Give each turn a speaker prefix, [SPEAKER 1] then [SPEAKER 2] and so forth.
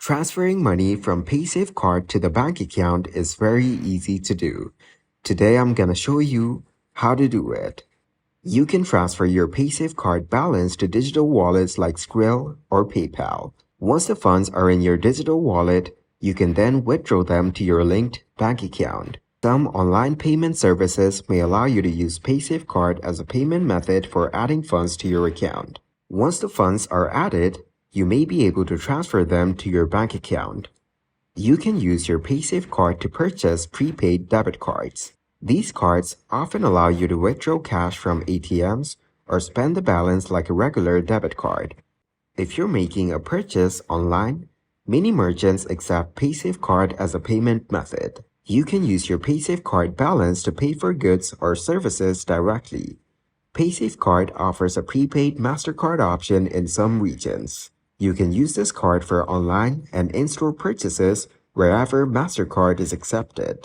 [SPEAKER 1] Transferring money from Paysafecard to the bank account is very easy to do. Today I'm gonna show you how to do it. You can transfer your Paysafecard balance to digital wallets like Skrill or PayPal. Once the funds are in your digital wallet, you can then withdraw them to your linked bank account. Some online payment services may allow you to use Paysafecard as a payment method for adding funds to your account. Once the funds are added, you may be able to transfer them to your bank account. You can use your Paysafecard to purchase prepaid debit cards. These cards often allow you to withdraw cash from ATMs or spend the balance like a regular debit card. If you're making a purchase online, many merchants accept Paysafecard as a payment method. You can use your Paysafecard balance to pay for goods or services directly. Paysafecard offers a prepaid MasterCard option in some regions. You can use this card for online and in-store purchases wherever MasterCard is accepted.